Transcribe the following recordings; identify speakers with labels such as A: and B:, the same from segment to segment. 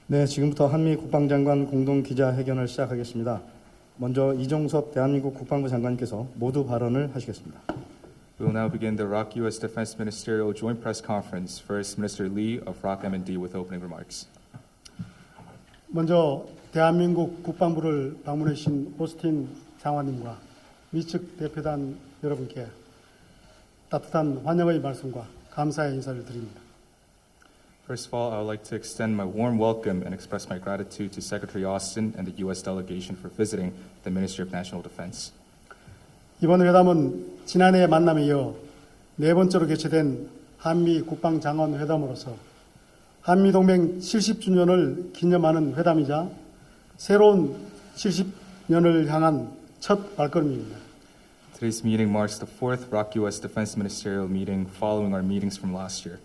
A: 네, 지금부터 한미 국방장관 공동 기자회견을 시작하겠습니다. 먼저 이종섭 대한민국 국방부 장관님께서 모두 발언을 하시겠습니다.
B: We will now begin the ROK-U.S. Defense Ministerial Joint Press Conference. First, Minister Lee of ROK M&D with opening remarks.
C: 먼저 대한민국 국방부를 방문해 주신 오스틴 장관님과 미측 대표단 여러분께 따뜻한 환영의 말씀과 감사의 인사를 드립니다.
B: First of all, I would like to extend my warm welcome and express my gratitude to Secretary Austin and the U.S. delegation for visiting the Ministry of National Defense.
C: 이번 회담은 지난해 만남에 이어 네 번째로 개최된 한미 국방장관 회담으로서 한미동맹 70주년을 기념하는 회담이자 새로운 70년을 향한 첫 발걸음입니다.
B: Today's meeting marks the fourth ROK-U.S. Defense Ministerial meeting following our meetings from last year.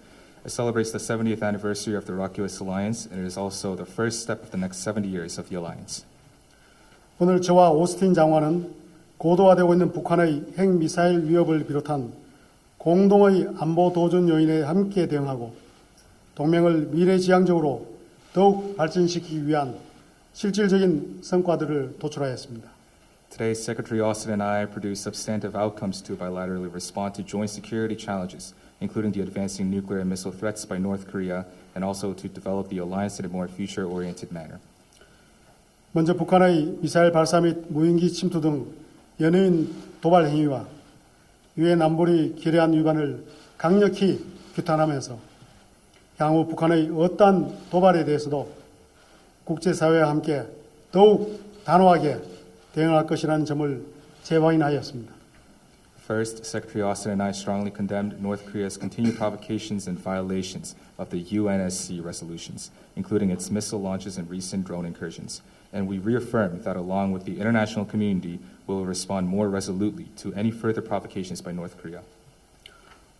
B: It celebrates the 70th anniversary of the ROK-U.S. alliance, and it is also the first step of the next 70 years of the alliance.
C: 오늘 저와 오스틴 장관은 고도화되고 있는 북한의 핵미사일 위협을 비롯한 공동의 안보 도전 요인에 함께 대응하고 동맹을 미래지향적으로 더욱 발전시키기 위한 실질적인 성과들을 도출하였습니다.
B: Today, Secretary Austin and I produced substantive outcomes to bilaterally respond to joint security challenges, including the advancing nuclear and missile threats by North Korea, and also to develop the alliance in a more future-oriented manner.
C: 먼저 북한의 미사일 발사 및 무인기 침투 등 연이은 도발 행위와 유엔 안보리 결의안 위반을 강력히 규탄하면서 향후 북한의 어떠한 도발에 대해서도 국제사회와 함께 더욱 단호하게 대응할 것이라는 점을 재확인하였습니다.
B: First, Secretary Austin and I strongly condemned North Korea's continued provocations and violations of the UNSC resolutions, including its missile launches and recent drone incursions. And we reaffirm that along with the international community, we will respond more resolutely to any further provocations by North Korea.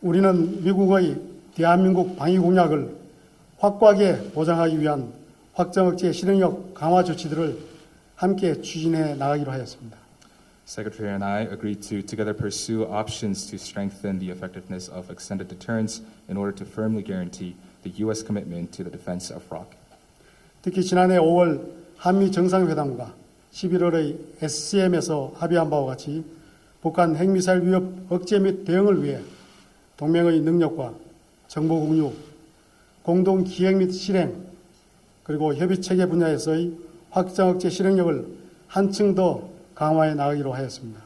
C: 우리는 미국의 대한민국 방위 공약을 확고하게 보장하기 위한 확장억제 실행력 강화 조치들을 함께 추진해 나가기로 하였습니다.
B: Secretary and I agreed to together pursue options to strengthen the effectiveness of extended deterrence in order to firmly guarantee the U.S. commitment to the defense of ROK.
C: 특히 지난해 5월 한미 정상회담과 11월의 SCM에서 합의한 바와 같이 북한 핵미사일 위협 억제 및 대응을 위해 동맹의 능력과 정보 공유, 공동 기획 및 실행, 그리고 협의 체계 분야에서의 확장 억제 실행력을 한층 더 강화해 나가기로 하였습니다.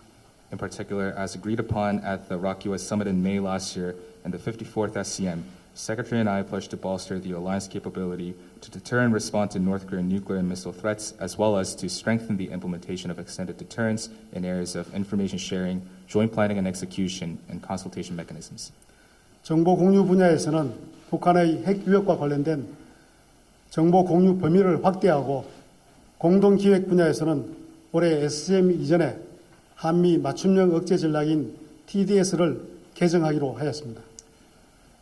B: In particular, as agreed upon at the ROK-U.S. Summit in May last year and the 54th SCM, Secretary and I pledged to bolster the alliance capability to deter and respond to North Korean nuclear and missile threats, as well as to strengthen the implementation of extended deterrence in areas of information sharing, joint planning and execution, and consultation mechanisms.
C: 정보 공유 분야에서는 북한의 핵 위협과 관련된 정보 공유 범위를 확대하고 공동 기획 분야에서는 올해 SCM 이전에 한미 맞춤형 억제 전략인 TDS를 개정하기로 하였습니다.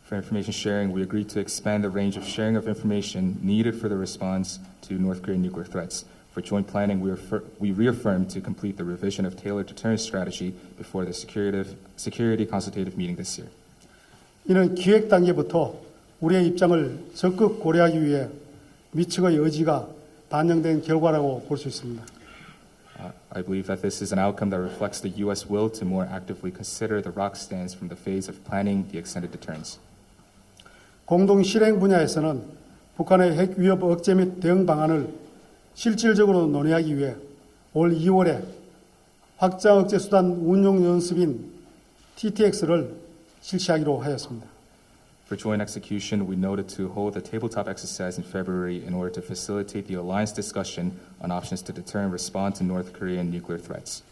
B: For information sharing, we agreed to expand the range of sharing of information needed for the response to North Korean nuclear threats. For joint planning, we reaffirmed to complete the revision of tailored deterrence strategy before the security consultative meeting this year.
C: 이는 기획 단계부터 우리의 입장을 적극 고려하기 위해 미측의 의지가 반영된 결과라고 볼 수 있습니다.
B: I believe that this is an outcome that reflects the U.S. will to more actively consider the ROK stance from the phase of planning the extended deterrence.
C: 공동 실행 분야에서는 북한의 핵 위협 억제 및 대응 방안을 실질적으로 논의하기 위해 올 2월에 확장 억제 수단 운용 연습인 TTX를 실시하기로 하였습니다.
B: For joint execution, we noted to hold a tabletop exercise in February in order to facilitate the alliance discussion on options to deter and respond to North Korean nuclear threats.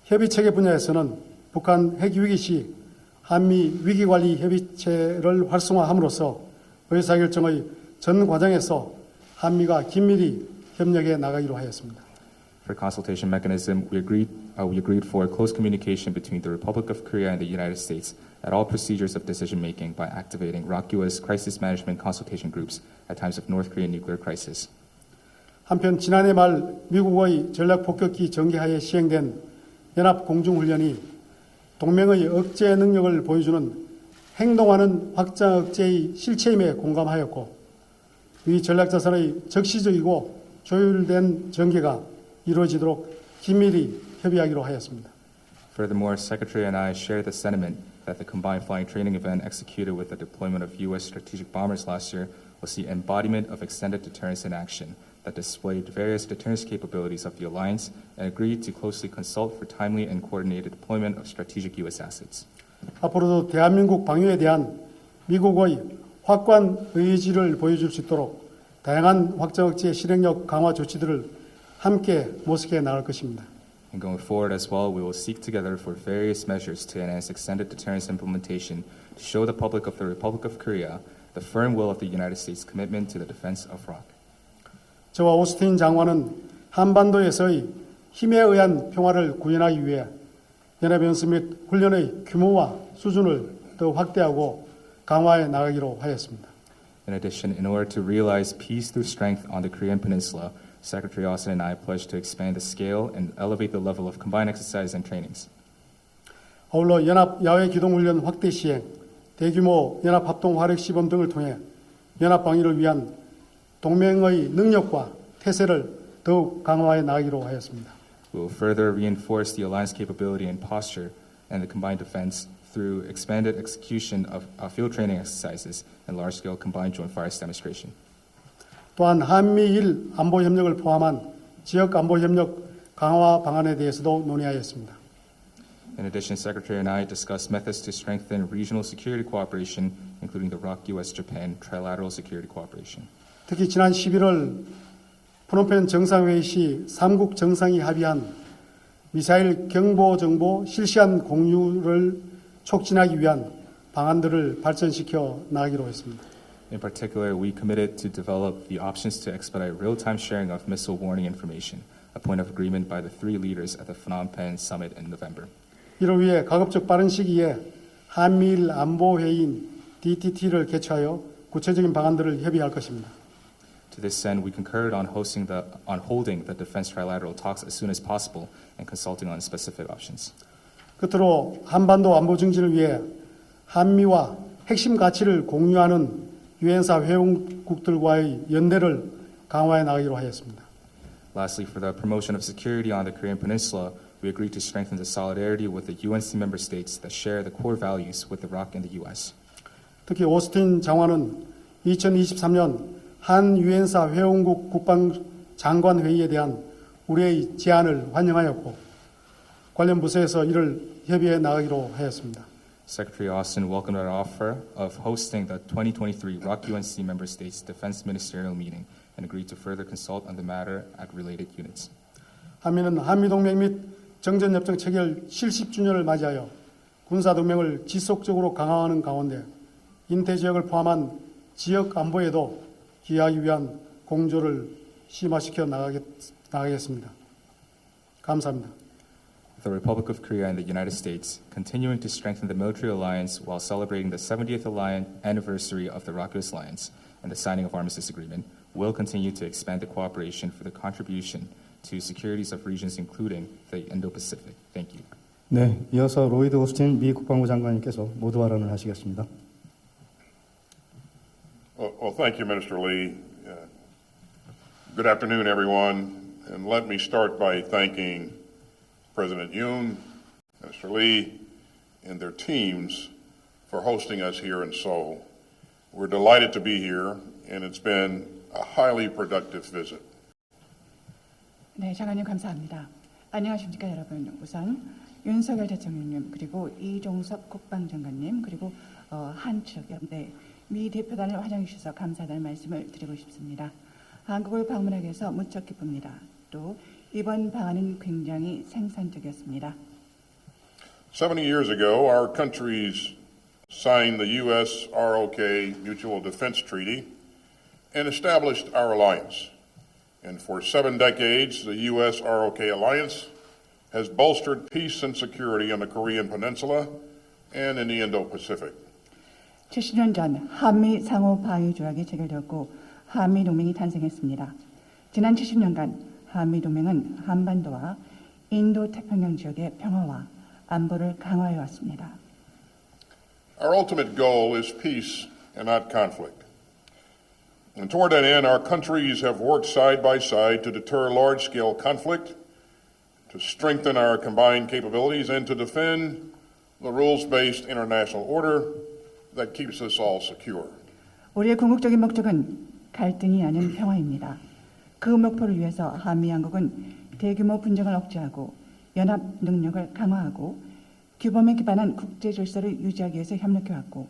C: 협의 체계 분야에서는 북한 핵 위기 시 한미 위기관리 협의체를 활성화함으로써 의사결정의 전 과정에서 한미가 긴밀히 협력해 나가기로 하였습니다.
B: For consultation mechanism, we agreed for close communication between the Republic of Korea and the United States at all procedures of decision-making by activating ROK-U.S. crisis management consultation groups at times of North Korean nuclear crisis.
C: 한편 지난해 말 미국의 전략폭격기 전개하에 시행된 연합공중훈련이 동맹의 억제 능력을 보여주는 행동하는 확장 억제의 실체임에 공감하였고 이 전략자산의 적시적이고 조율된 전개가 이루어지도록 긴밀히 협의하기로 하였습니다.
B: Furthermore, Secretary and I share the sentiment that the combined flying training event executed with the deployment of U.S. strategic bombers last year was the embodiment of extended deterrence in action that displayed various deterrence capabilities of the alliance and agreed to closely consult for timely and coordinated deployment of strategic U.S. assets.
C: 앞으로도 대한민국 방위에 대한 미국의 확고한 의지를 보여줄 수 있도록 다양한 확장억제 실행력 강화 조치들을 함께 모색해 나갈 것입니다.
B: And going forward as well, we will seek together for various measures to enhance extended deterrence implementation to show the public of the Republic of Korea the firm will of the United States' commitment to the defense of ROK.
C: 저와 오스틴 장관은 한반도에서의 힘에 의한 평화를 구현하기 위해 연합연습 및 훈련의 규모와 수준을 더 확대하고 강화해 나가기로 하였습니다.
B: In addition, in order to realize peace through strength on the Korean Peninsula, Secretary Austin and I pledge to expand the scale and elevate the level of combined exercise and trainings.
C: 아울러 연합 야외 기동훈련 확대 시행, 대규모 연합 합동 화력 시범 등을 통해 연합 방위를 위한 동맹의 능력과 태세를 더욱 강화해 나가기로 하였습니다.
B: We will further reinforce the alliance capability and posture and the combined defense through expanded execution of field training exercises and large-scale combined joint fires demonstration.
C: 또한 한미일 안보 협력을 포함한 지역 안보 협력 강화 방안에 대해서도 논의하였습니다.
B: In addition, Secretary and I discussed methods to strengthen regional security cooperation, including the ROK, U.S., Japan trilateral security cooperation.
C: 특히 지난 11월 프놈펜 정상회의 시 3국 정상이 합의한 미사일 경보 정보 실시간 공유를 촉진하기 위한 방안들을 발전시켜 나가기로 했습니다.
B: In particular, we committed to develop the options to expedite real-time sharing of missile warning information, a point of agreement by the three leaders at the Phnom Penh summit in November.
C: 이를 위해 가급적 빠른 시기에 한미일 안보회의인 DTT를 개최하여 구체적인 방안들을 협의할 것입니다.
B: To this end, we concurred on holding the defense trilateral talks as soon as possible and consulting on specific options.
C: 끝으로 한반도 안보 증진을 위해 한미와 핵심 가치를 공유하는 유엔사 회원국들과의 연대를 강화해 나가기로 하였습니다.
B: Lastly, for the promotion of security on the Korean Peninsula, we agreed to strengthen the solidarity with the UNC member states that share the core values with the ROK and the U.S.
C: 특히 오스틴 장관은 2023년 한 유엔사 회원국 국방장관 회의에 대한 우리의 제안을 환영하였고 관련 부서에서 이를 협의해 나가기로 하였습니다.
B: Secretary Austin welcomed our offer of hosting the 2023 ROK UNC member states defense ministerial meeting and agreed to further consult on the matter at related units.
C: 한미는 한미동맹 및 정전협정 체결 70주년을 맞이하여 군사동맹을 지속적으로 강화하는 가운데 인태지역을 포함한 지역 안보에도 기여하기 위한 공조를 심화시켜 나가겠습니다. 감사합니다.
B: The Republic of Korea and the United States, continuing to strengthen the military alliance while celebrating the 70th anniversary of the ROK-US Alliance and the signing of armistice agreement, will continue to expand the cooperation for the contribution to securities of regions including the Indo-Pacific. Thank you.
A: 네, 이어서 로이드 오스틴 미 국방부 장관님께서 모두 발언을 하시겠습니다.
D: Well, thank you, Minister Lee. Good afternoon, everyone. And let me start by thanking President Yoon, Minister Lee, and their teams for hosting us here in Seoul. We're delighted to be here, and it's been a highly productive visit.
E: 네, 장관님 감사합니다. 안녕하십니까 여러분. 우선 윤석열 대통령님 그리고 이종섭 국방장관님 그리고 한측 미 대표단을 환영해 주셔서 감사하다는 말씀을 드리고 싶습니다. 한국을 방문하기 위해서 무척 기쁩니다. 또 이번 방안은 굉장히 생산적이었습니다.
D: 70 years ago, our countries signed the U.S.-ROK Mutual Defense Treaty and established our alliance. And for 7 decades, the U.S.-ROK alliance has bolstered peace and security on the Korean Peninsula and in the Indo-Pacific.
E: 70년 전 한미 상호 방위 조약이 체결되었고 한미 동맹이 탄생했습니다. 지난 70년간 한미 동맹은 한반도와 인도 태평양 지역의 평화와 안보를 강화해 왔습니다.
D: Our ultimate goal is peace and not conflict. And toward that end, our countries have worked side by side to deter large-scale conflict, to strengthen our combined capabilities, and to defend the rules-based international order that keeps us all secure.
E: 우리의 궁극적인 목적은 갈등이 아닌 평화입니다. 그 목표를 위해서 한미양국은 대규모 분쟁을 억제하고 연합 능력을 강화하고 규범에 기반한 국제 질서를 유지하기 위해서 협력해왔고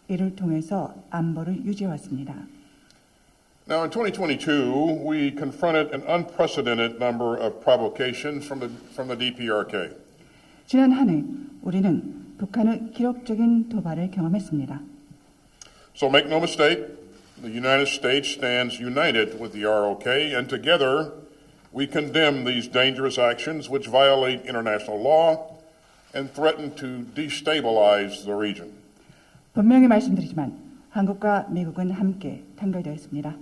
E: 이를 통해서 안보를 유지해왔습니다.
D: Now, in 2022, we confronted an unprecedented number of provocations from the DPRK.
E: 지난 한 해 우리는 북한의 기록적인 도발을 경험했습니다.
D: So make no mistake, the United States stands united with the ROK, and together we condemn these dangerous actions which violate international law and threaten to destabilize the region.
E: 분명히 말씀드리지만 한국과 미국은 함께 단결되어 있습니다.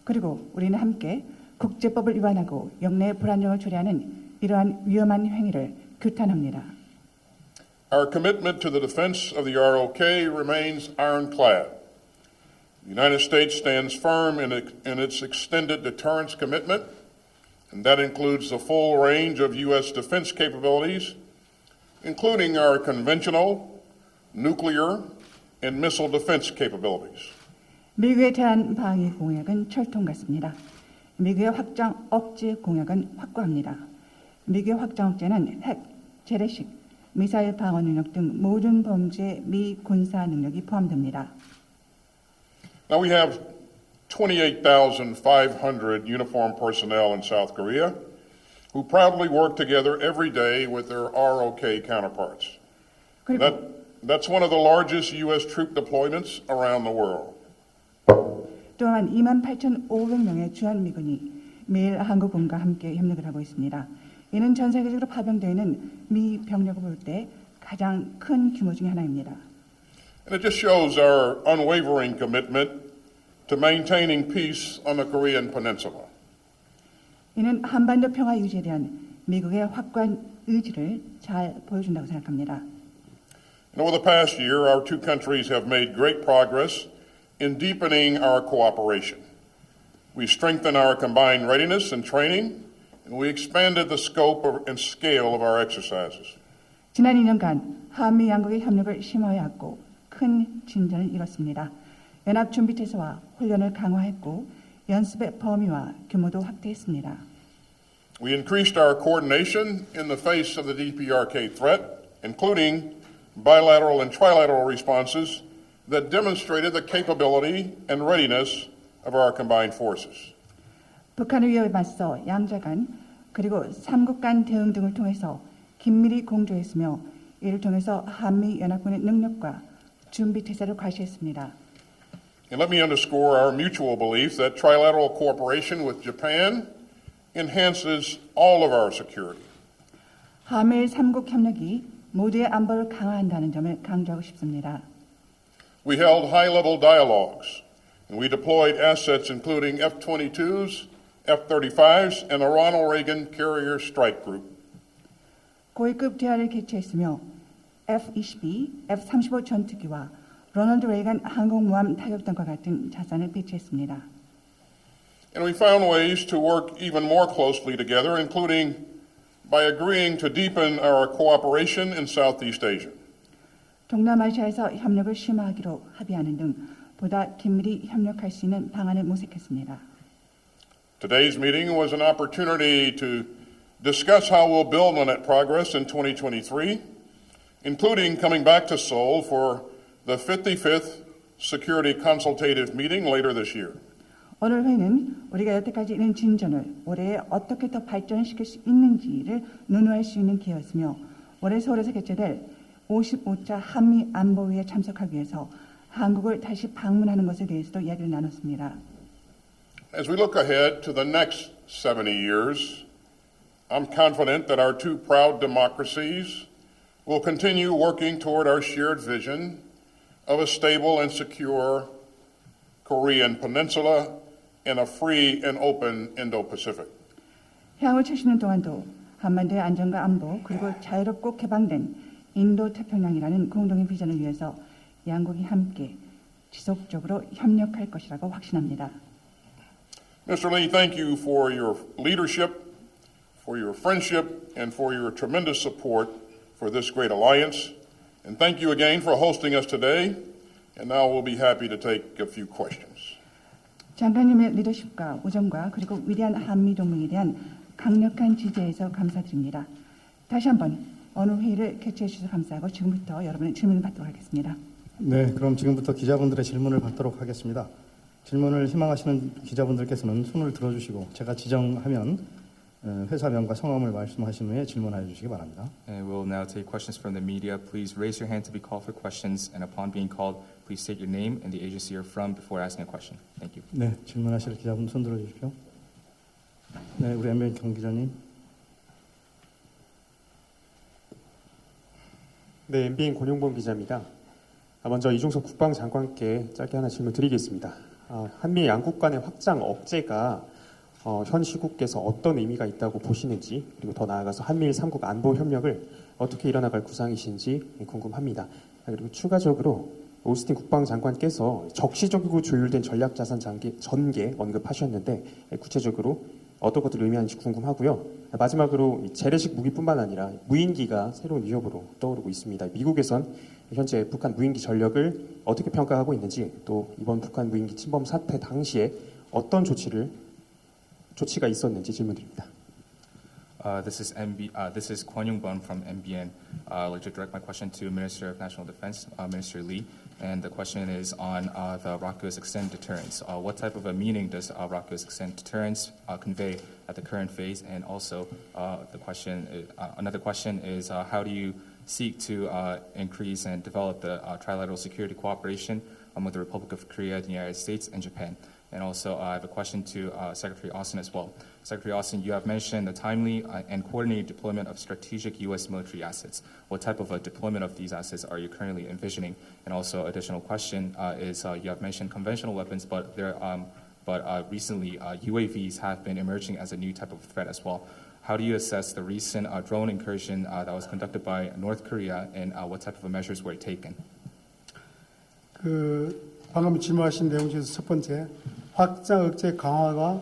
E: 그리고 우리는 함께 국제법을 위반하고 영내 불안정을 초래하는 이러한 위험한 행위를 규탄합니다.
D: Our commitment to the defense of the ROK remains ironclad. The United States stands firm in its extended deterrence commitment, and that includes the full range of U.S. defense capabilities, including our conventional, nuclear, and missile defense capabilities.
E: 미국의 대한 방위 공약은 철통 같습니다. 미국의 확장 억제 공약은 확고합니다. 미국의 확장 억제는 핵, 재래식, 미사일 방어 능력 등 모든 범죄 미 군사 능력이 포함됩니다.
D: Now we have 28,500 uniformed personnel in South Korea who proudly work together every day with their ROK counterparts. That's one of the largest U.S. troop deployments around the world.
E: 또한 28,500명의 주한미군이 매일 한국군과 함께 협력을 하고 있습니다. 이는 전 세계적으로 파병되어 있는 미 병력을 볼 때 가장 큰 규모 중에 하나입니다.
D: And it just shows our unwavering commitment to maintaining peace on the Korean Peninsula.
E: 이는 한반도 평화 유지에 대한 미국의 확고한 의지를 잘 보여준다고 생각합니다.
D: And over the past year, our two countries have made great progress in deepening our cooperation. We strengthened our combined readiness and training, and we expanded the scope and scale of our exercises.
E: 지난 2년간 한미 양국의 협력을 심화해왔고 큰 진전을 이뤘습니다. 연합준비태세와 훈련을 강화했고 연습의 범위와 규모도 확대했습니다.
D: We increased our coordination in the face of the DPRK threat, including bilateral and trilateral responses that demonstrated the capability and readiness of our combined forces.
E: 북한의 위협에 맞서 양자 간 그리고 삼국 간 대응 등을 통해서 긴밀히 공조했으며 이를 통해서 한미 연합군의 능력과 준비 태세를 과시했습니다.
D: And let me underscore our mutual belief that trilateral cooperation with Japan enhances all of our security.
E: 한미일 삼국 협력이 모두의 안보를 강화한다는 점을 강조하고 싶습니다.
D: We held high-level dialogues, and we deployed assets including F-22s, F-35s, and the Ronald Reagan Carrier Strike Group.
E: 고위급 대화를 개최했으며 F-22, F-35 전투기와 로널드 레이건 항공모함 타격단과 같은 자산을 배치했습니다.
D: And we found ways to work even more closely together, including by agreeing to deepen our cooperation in Southeast Asia.
E: 동남아시아에서 협력을 심화하기로 합의하는 등 보다 긴밀히 협력할 수 있는 방안을 모색했습니다.
D: Today's meeting was an opportunity to discuss how we'll build on that progress in 2023, including coming back to Seoul for the 55th Security Consultative Meeting later this year.
E: 오늘 회의는 우리가 여태까지 이룬 진전을 올해에 어떻게 더 발전시킬 수 있는지를 논의할 수 있는 기회였으며 올해 서울에서 개최될 55차 한미안보회의에 참석하기 위해서 한국을 다시 방문하는 것에 대해서도 이야기를 나눴습니다.
D: As we look ahead to the next 70 years, I'm confident that our two proud democracies will continue working toward our shared vision of a stable and secure Korean Peninsula and a free and open Indo-Pacific.
E: 향후 70년 동안도 한반도의 안전과 안보 그리고 자유롭고 개방된 인도 태평양이라는 공동의 비전을 위해서 양국이 함께 지속적으로 협력할 것이라고 확신합니다.
D: Mr. Lee, thank you for your leadership, for your friendship, and for your tremendous support for this great alliance. And thank you again for hosting us today. And now we'll be happy to take a few questions.
E: 장관님의 리더십과 우정과 그리고 위대한 한미 동맹에 대한 강력한 지지에서 감사드립니다. 다시 한번 오늘 회의를 개최해 주셔서 감사하고 지금부터 여러분의 질문을 받도록 하겠습니다.
A: 네, 그럼 지금부터 기자분들의 질문을 받도록 하겠습니다. 질문을 희망하시는 기자분들께서는 손을 들어주시고 제가 지정하면 회사명과 성함을 말씀하신 후에 질문하여 주시기 바랍니다.
B: And we'll now take questions from the media. Please raise your hand to be called for questions, and upon being called, please state your name and the agency you're from before asking a question. Thank you.
A: 네, 질문하실 기자분 손 들어주십시오. 네, 우리 MBN 경 기자님.
F: 네, MBN 권용범 기자입니다. 먼저 이종석 국방장관께 짧게 하나 질문 드리겠습니다. 한미 양국 간의 확장 억제가 현 시국에서 어떤 의미가 있다고 보시는지, 그리고 더 나아가서 한미일 3국 안보 협력을 어떻게 이뤄나갈 구상이신지 궁금합니다. 그리고 추가적으로 오스틴 국방장관께서 적시적이고 조율된 전략자산 전개 언급하셨는데 구체적으로 어떤 것들을 의미하는지 궁금하고요. 마지막으로 재래식 무기뿐만 아니라 무인기가 새로운 위협으로 떠오르고 있습니다. 미국에선 현재 북한 무인기 전력을 어떻게 평가하고 있는지, 또 이번 북한 무인기 침범 사태 당시에 어떤 조치가 있었는지 질문드립니다.
B: This is Kwon Young-bun from MBN. I'd like to direct my question to Minister of National Defense, Minister Lee. And the question is on the ROCUS extend deterrence. What type of a meaning does ROCUS extend deterrence convey at the current phase? And also, another question is how do you seek to increase and develop the trilateral security cooperation with the Republic of Korea, the United States, and Japan? And also, I have a question to Secretary Austin as well. Secretary Austin, you have mentioned the timely and coordinated deployment of strategic U.S. military assets. What type of a deployment of these assets are you currently envisioning? And also, additional question is you have mentioned conventional weapons, but recently UAVs have been emerging as a new type of threat as well. How do you assess the recent drone incursion that was conducted by North Korea, and what type of measures were taken?
C: 방금 질문하신 내용 중에서 첫 번째, 확장 억제 강화가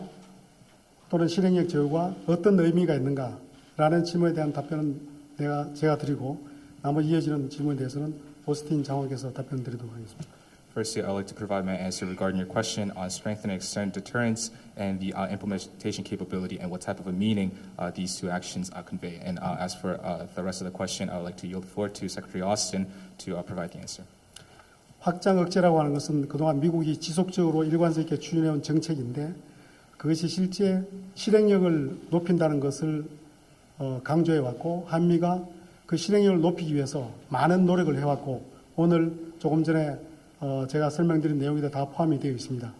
C: 또는 실행력 제고가 어떤 의미가 있는가라는 질문에 대한 답변은 제가 드리고, 나머지 이어지는 질문에 대해서는 오스틴 장관께서 답변 드리도록 하겠습니다.
B: Firstly, I'd like to provide my answer regarding your question on strengthening external deterrence and the implementation capability and what type of a meaning these two actions convey. And as for the rest of the question, I would like to yield the floor to Secretary Austin to provide the answer.
C: 확장 억제라고 하는 것은 그동안 미국이 지속적으로 일관성 있게 추진해온 정책인데, 그것이 실제 실행력을 높인다는 것을 강조해왔고, 한미가 그 실행력을 높이기 위해서 많은 노력을 해왔고, 오늘 조금 전에 제가 설명드린 내용이 다 포함이 되어 있습니다.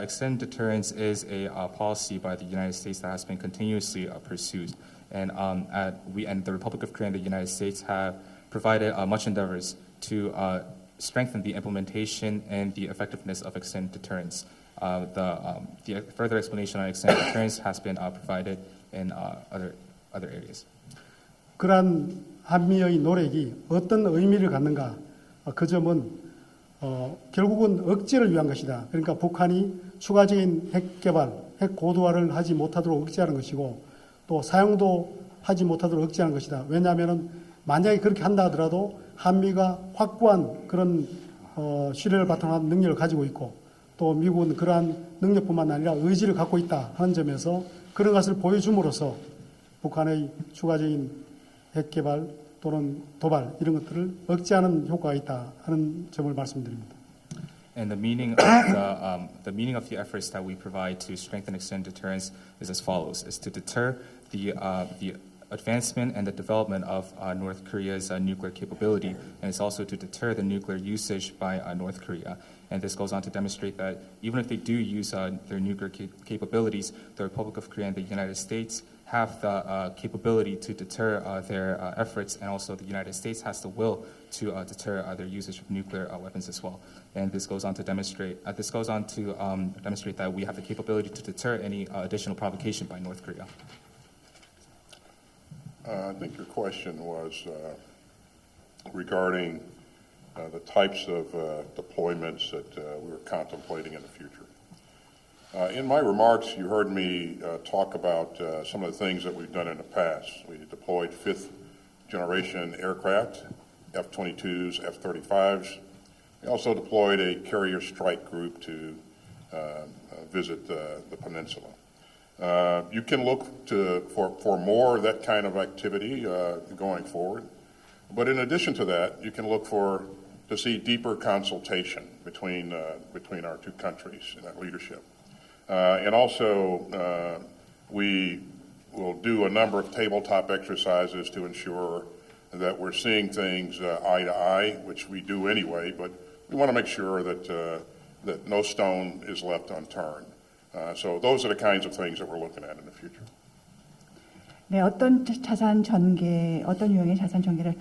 B: Extend deterrence is a policy by the United States that has been continuously pursued, and the Republic of Korea and the United States have provided much endeavors to strengthen the implementation and the effectiveness of extend deterrence. The further explanation on extend deterrence has been provided in other areas.
C: 그러한 한미의 노력이 어떤 의미를 갖는가? 그 점은 결국은 억제를 위한 것이다. 그러니까 북한이 추가적인 핵 개발, 핵 고도화를 하지 못하도록 억제하는 것이고, 또 사용도 하지 못하도록 억제하는 것이다. 왜냐하면 만약에 그렇게 한다 하더라도 한미가 확고한 그런 신뢰를 바탕으로 한 능력을 가지고 있고, 또 미국은 그러한 능력뿐만 아니라 의지를 갖고 있다 하는 점에서 그런 것을 보여줌으로써 북한의 추가적인 핵 개발 또는 도발 이런 것들을 억제하는 효과가 있다 하는 점을 말씀드립니다.
B: And the meaning of the efforts that we provide to strengthen extend deterrence is as follows: is to deter the advancement and the development of North Korea's nuclear capability, and it's also to deter the nuclear usage by North Korea. And this goes on to demonstrate that even if they do use their nuclear capabilities, the Republic of Korea and the United States have the capability to deter their efforts, and also the United States has the will to deter their usage of nuclear weapons as well. And this goes on to demonstrate that we have the capability to deter any additional provocation by North Korea.
D: I think your question was regarding the types of deployments that we were contemplating in the future. In my remarks, you heard me talk about some of the things that we've done in the past. We deployed fifth-generation aircraft, F-22s, F-35s. We also deployed a carrier strike group to visit the peninsula. You can look for more of that kind of activity going forward. But in addition to that, you can look to see deeper consultation between our two countries in that leadership. And also, we will do a number of tabletop exercises to ensure that we're seeing things eye to eye, which we do anyway, but we want to make sure that no stone is left unturned. So those are the kinds of things that we're looking at in the future.
E: 네, 어떤 어떤 유형의 자산 전개를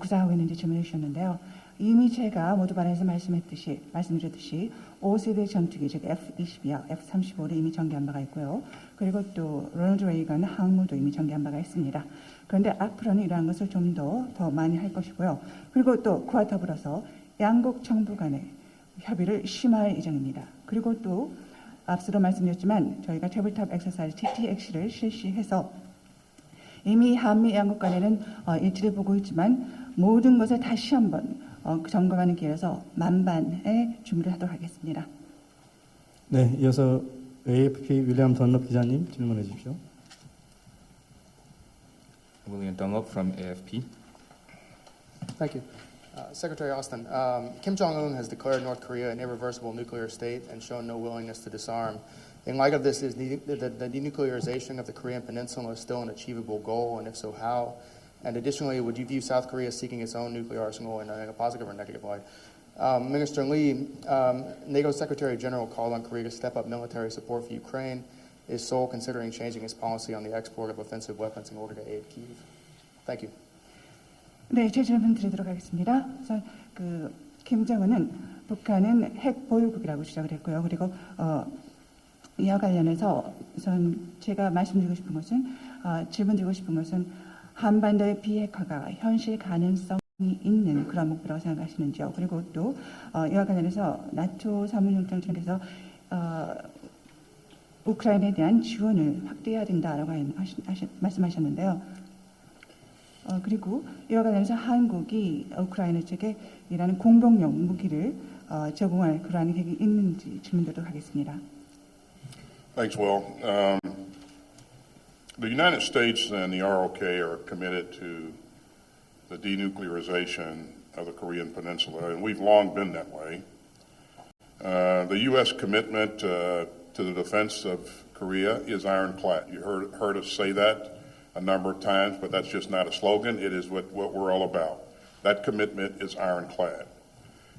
E: 구상하고 있는지 질문해 주셨는데요. 이미 제가 모두 발언에서 말씀드렸듯이 5세대 전투기, 즉 F-22와 F-35를 이미 전개한 바가 있고요. 그리고 또 로널드 레이건 항모도 이미 전개한 바가 있습니다. 그런데 앞으로는 이러한 것을 좀 더 많이 할 것이고요. 그리고 또 그와 더불어서 양국 정부 간의 협의를 심화할 예정입니다. 그리고 또 앞서도 말씀드렸지만 저희가 테이블탑 엑서사이즈 TTX를 실시해서 이미 한미 양국 간에는 일치를 보고 있지만 모든 것을 다시 한번 점검하는 길에서 만반의 준비를 하도록 하겠습니다.
A: 네, 이어서 AFP 윌리엄 던럽 기자님 질문해 주십시오.
B: William Dunlop from AFP.
G: Thank you. Secretary Austin, Kim Jong-un has declared North Korea an irreversible nuclear state and shown no willingness to disarm. In light of this, is the denuclearization of the Korean Peninsula still an achievable goal, and if so, how? And additionally, would you view South Korea seeking its own nuclear arsenal in a positive or negative light? Minister Lee, NATO Secretary General called on Korea to step up military support for Ukraine. Is Seoul considering changing its policy on the export of offensive weapons in order to aid Kyiv? Thank you.
E: 네, 제 질문 드리도록 하겠습니다. 우선 김정은은 북한은 핵 보유국이라고 주장을 했고요. 그리고 이와 관련해서 우선 제가 말씀드리고 싶은 것은 질문드리고 싶은 것은 한반도의 비핵화가 현실 가능성이 있는 그런 목표라고 생각하시는지요. 그리고 또 이와 관련해서 나토 사무총장께서 우크라이나에 대한 지원을 확대해야 된다라고 말씀하셨는데요. 그리고 이와 관련해서 한국이 우크라이나 측에 이라는 공동용 무기를 제공할 그러한 계획이 있는지 질문드리도록 하겠습니다.
D: Thanks, Will. The United States and the ROK are committed to the denuclearization of the Korean Peninsula, and we've long been that way. The U.S. commitment to the defense of Korea is ironclad. You heard us say that a number of times, but that's just not a slogan. It is what we're all about. That commitment is ironclad.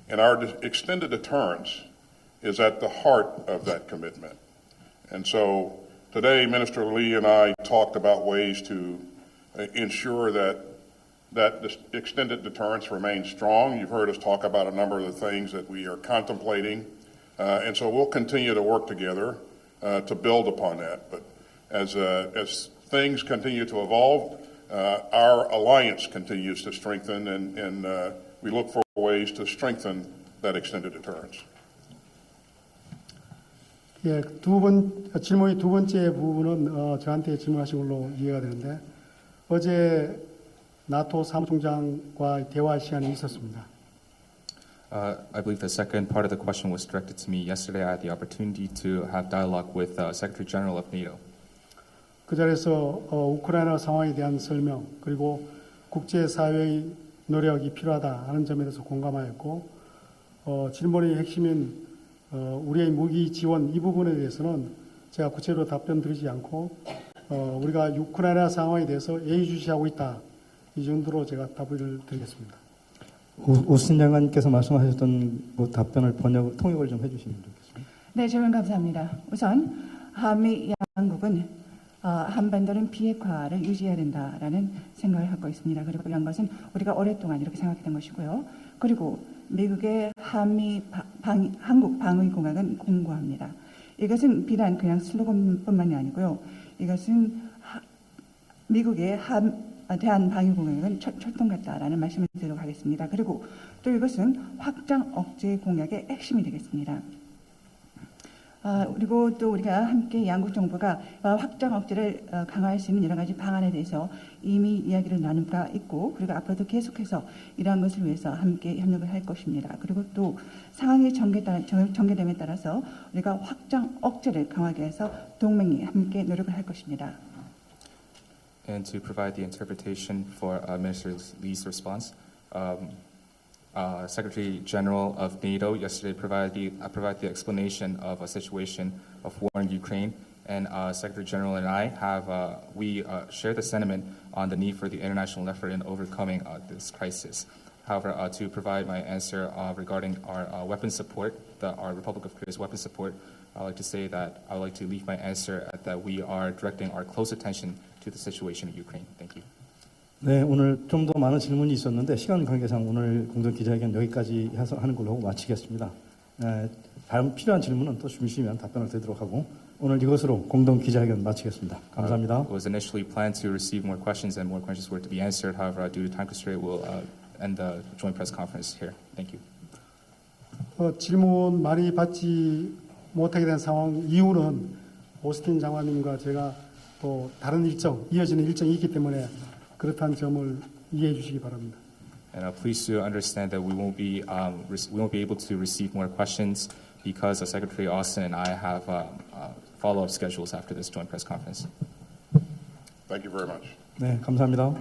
D: And our extended deterrence is at the heart of that commitment. And so today, Minister Lee and I talked about ways to ensure that extended deterrence remains strong. You've heard us talk about a number of the things that we are contemplating. And so we'll continue to work together to build upon that. But as things continue to evolve, our alliance continues to strengthen, and we look for ways to strengthen that extended deterrence.
C: 예, 질문의 두 번째 부분은 저한테 질문하신 걸로 이해가 되는데 어제 나토 사무총장과 대화 시간이 있었습니다.
B: I believe the second part of the question was directed to me. Yesterday, I had the opportunity to have dialogue with Secretary General of NATO.
C: 그 자리에서 우크라이나 상황에 대한 설명 그리고 국제사회의 노력이 필요하다 하는 점에 대해서 공감하였고 질문의 핵심인 우리의 무기 지원 이 부분에 대해서는 제가 구체적으로 답변 드리지 않고 우리가 우크라이나 상황에 대해서 예의주시하고 있다 이 정도로 제가 답을 드리겠습니다.
A: 오스틴 장관께서 말씀하셨던 답변을 통역을 좀 해주시면 좋겠습니다.
E: 네, 질문 감사합니다. 우선 한미 양국은 한반도는 비핵화를 유지해야 된다라는 생각을 갖고 있습니다. 그리고 이런 것은 우리가 오랫동안 이렇게 생각했던 것이고요. 그리고 미국의 한국 방위공약은 공고합니다. 이것은 비단 그냥 슬로건뿐만이 아니고요. 이것은 미국의 대한방위공약은 철통 같다라는 말씀을 드리도록 하겠습니다. 그리고 또 이것은 확장억제 공약의 핵심이 되겠습니다. 그리고 또 우리가 함께 양국 정부가 확장 억제를 강화할 수 있는 여러 가지 방안에 대해서 이미 이야기를 나눈 바 있고, 그리고 앞으로도 계속해서 이러한 것을 위해서 함께 협력을 할 것입니다. 그리고 또 상황이 전개됨에 따라서 우리가 확장 억제를 강화하기 위해서 동맹이 함께 노력을 할 것입니다.
B: And to provide the interpretation for Minister Lee's response, Secretary General of NATO yesterday provided the explanation of a situation of war in Ukraine, and Secretary General and I share the sentiment on the need for the international effort in overcoming this crisis. However, to provide my answer regarding our weapon support, our Republic of Korea's weapon support, I would like to say that I would like to leave my answer at that we are directing our close attention to the situation in Ukraine. Thank you.
A: 네, 오늘 좀 더 많은 질문이 있었는데 시간 관계상 오늘 공동 기자회견 여기까지 해서 하는 걸로 하고 마치겠습니다. 다음 필요한 질문은 또 주시면 답변을 드리도록 하고 오늘 이것으로 공동 기자회견 마치겠습니다. 감사합니다.
B: It was initially planned to receive more questions and more questions were to be answered. However, due to time constraint, we'll end the joint press conference here. Thank you.
C: 질문 많이 받지 못하게 된 상황 이유는 오스틴 장관님과 제가 또 다른 이어지는 일정이 있기 때문에 그렇다는 점을 이해해 주시기 바랍니다.
B: And please do understand that we won't be able to receive more questions because Secretary Austin and I have follow-up schedules after this joint press conference.
D: Thank you very much.
A: 네, 감사합니다.